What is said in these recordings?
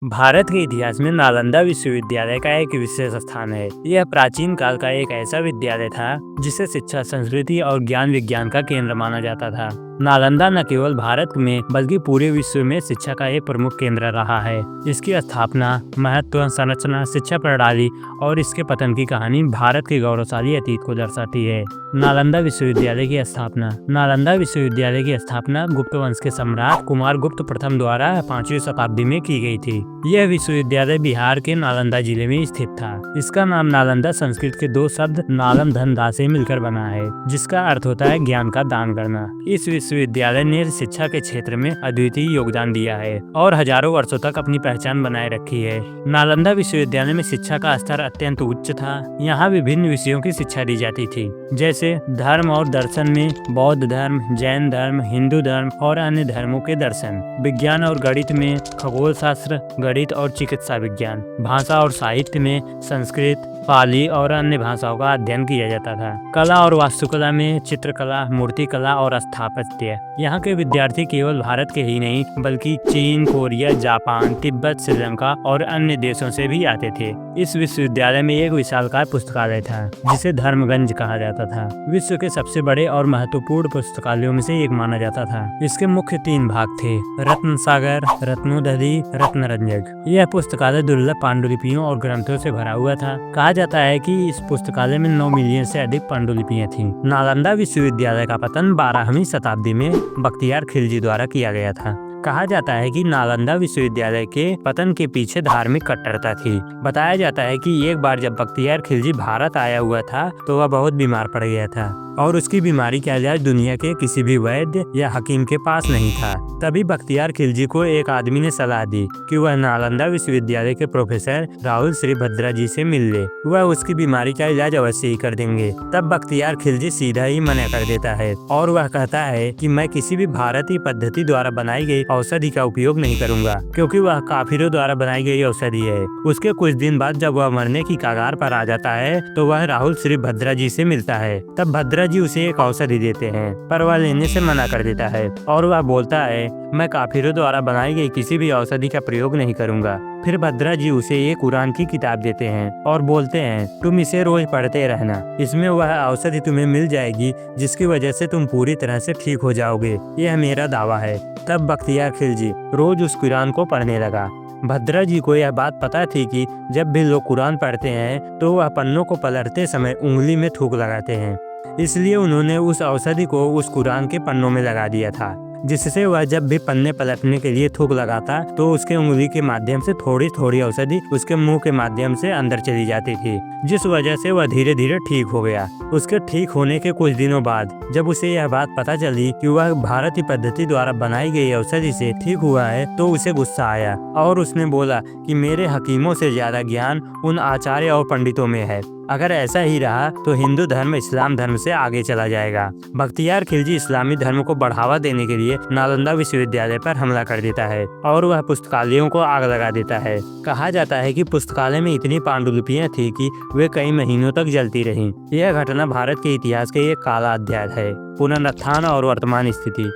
भारत के इतिहास में नालंदा विश्वविद्यालय का एक विशेष स्थान है। यह प्राचीन काल का एक ऐसा विद्यालय था जिसे शिक्षा, संस्कृति और ज्ञान विज्ञान का केंद्र माना जाता था। नालंदा न केवल भारत में बल्कि पूरे विश्व में शिक्षा का एक प्रमुख केंद्र रहा है। इसकी स्थापना, महत्व, संरचना, शिक्षा प्रणाली और इसके पतन की कहानी भारत के गौरवशाली अतीत को दर्शाती है। नालंदा विश्वविद्यालय की स्थापना। नालंदा विश्वविद्यालय की स्थापना गुप्त वंश के सम्राट कुमार गुप्त प्रथम द्वारा 5वीं शताब्दी में की गई थी। यह विश्वविद्यालय बिहार के नालंदा जिले में स्थित था। इसका नाम नालंदा संस्कृत के दो शब्द नालम धन दा से मिलकर बना है, जिसका अर्थ होता है ज्ञान का दान करना। इस विश्वविद्यालय ने शिक्षा के क्षेत्र में अद्वितीय योगदान दिया है और हजारों वर्षों तक अपनी पहचान बनाए रखी है। नालंदा विश्वविद्यालय में शिक्षा का स्तर अत्यंत उच्च था। यहाँ विभिन्न विषयों की शिक्षा दी जाती थी, जैसे धर्म और दर्शन में बौद्ध धर्म, जैन धर्म, हिंदू धर्म और अन्य धर्मों के दर्शन। विज्ञान और गणित में खगोल शास्त्र, गणित और चिकित्सा विज्ञान। भाषा और साहित्य में संस्कृत, पाली और अन्य भाषाओं का अध्ययन किया जाता था। कला और वास्तुकला में चित्रकला, मूर्तिकला और स्थापत्य। यहाँ के विद्यार्थी केवल भारत के ही नहीं बल्कि चीन, कोरिया, जापान, तिब्बत, श्रीलंका और अन्य देशों से भी आते थे। इस विश्वविद्यालय में एक विशालकाय पुस्तकालय था जिसे धर्मगंज कहा जाता था। विश्व के सबसे बड़े और महत्वपूर्ण पुस्तकालयों में से एक माना जाता था। इसके मुख्य 3 भाग थे: रत्न सागर, रत्नोदधि, रत्नरंजक। यह पुस्तकालय दुर्लभ पांडुलिपियों और ग्रंथों से भरा हुआ था। कहा जाता है कि इस पुस्तकालय में 9 मिलियन से अधिक पांडुलिपियां थीं। नालंदा विश्वविद्यालय का पतन 12वीं शताब्दी में बख्तियार खिलजी द्वारा किया गया था। कहा जाता है कि नालंदा विश्वविद्यालय के पतन के पीछे धार्मिक कट्टरता थी। बताया जाता है कि एक बार जब बख्तियार खिलजी भारत आया हुआ था तो वह बहुत बीमार पड़ गया था और उसकी बीमारी का इलाज दुनिया के किसी भी वैद्य या हकीम के पास नहीं था। तभी बख्तियार खिलजी को एक आदमी ने सलाह दी कि वह नालंदा विश्वविद्यालय के प्रोफेसर राहुल श्रीभद्रा जी से मिल ले, वह उसकी बीमारी का इलाज अवश्य ही कर देंगे। तब बख्तियार खिलजी सीधा ही मना कर देता है और वह कहता है कि मैं किसी भी भारतीय पद्धति द्वारा बनाई गई औषधि का उपयोग नहीं करूंगा, क्योंकि वह काफिरों द्वारा बनाई गई औषधि है। उसके कुछ दिन बाद जब वह मरने की कगार पर आ जाता है तो वह राहुल श्रीभद्रा जी से मिलता है। तब भद्रा जी उसे एक औषधि देते हैं, पर वह लेने से मना कर देता है और वह बोलता है, मैं काफिरों द्वारा बनाई गई किसी भी औषधि का प्रयोग नहीं करूंगा। फिर भद्रा जी उसे एक कुरान की किताब देते हैं और बोलते हैं, तुम इसे रोज पढ़ते रहना, इसमें वह औषधि तुम्हें मिल जाएगी जिसकी वजह से तुम पूरी तरह से ठीक हो जाओगे, यह मेरा दावा है। तब बख्तियार खिलजी रोज उस कुरान को पढ़ने लगा। भद्रा जी को यह बात पता थी कि जब भी लोग कुरान पढ़ते हैं तो वह पन्नों को पलटते समय उंगली में थूक लगाते हैं, इसलिए उन्होंने उस औषधि को उस कुरान के पन्नों में लगा दिया था, जिससे वह जब भी पन्ने पलटने के लिए थूक लगाता तो उसके उंगली के माध्यम से थोड़ी थोड़ी औषधि उसके मुंह के माध्यम से अंदर चली जाती थी, जिस वजह से वह धीरे धीरे ठीक हो गया। उसके ठीक होने के कुछ दिनों बाद जब उसे यह बात पता चली कि वह भारतीय पद्धति द्वारा बनाई गई औषधि से ठीक हुआ है तो उसे गुस्सा आया और उसने बोला कि मेरे हकीमों से ज्यादा ज्ञान उन आचार्य और पंडितों में है। अगर ऐसा ही रहा तो हिंदू धर्म इस्लाम धर्म से आगे चला जाएगा। बख्तियार खिलजी इस्लामी धर्म को बढ़ावा देने के लिए नालंदा विश्वविद्यालय पर हमला कर देता है और वह पुस्तकालयों को आग लगा देता है। कहा जाता है कि पुस्तकालय में इतनी पांडुलिपियां थी कि वे कई महीनों तक जलती रहीं। यह घटना भारत के इतिहास के एक काला अध्याय है। पुनरुत्थान और वर्तमान स्थिति।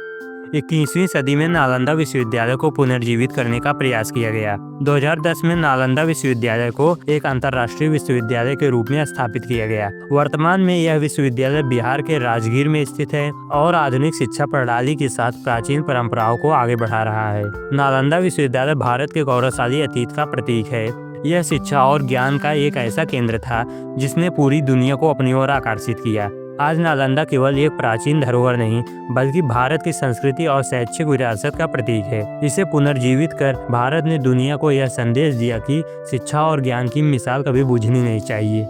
21वीं सदी में नालंदा विश्वविद्यालय को पुनर्जीवित करने का प्रयास किया गया। 2010 में नालंदा विश्वविद्यालय को एक अंतर्राष्ट्रीय विश्वविद्यालय के रूप में स्थापित किया गया। वर्तमान में यह विश्वविद्यालय बिहार के राजगीर में स्थित है और आधुनिक शिक्षा प्रणाली के साथ प्राचीन परंपराओं को आगे बढ़ा रहा है। नालंदा विश्वविद्यालय भारत के गौरवशाली अतीत का प्रतीक है। यह शिक्षा और ज्ञान का एक ऐसा केंद्र था जिसने पूरी दुनिया को अपनी ओर आकर्षित किया। आज नालंदा केवल एक प्राचीन धरोहर नहीं बल्कि भारत की संस्कृति और शैक्षिक विरासत का प्रतीक है। इसे पुनर्जीवित कर भारत ने दुनिया को यह संदेश दिया कि शिक्षा और ज्ञान की मिसाल कभी बुझनी नहीं चाहिए।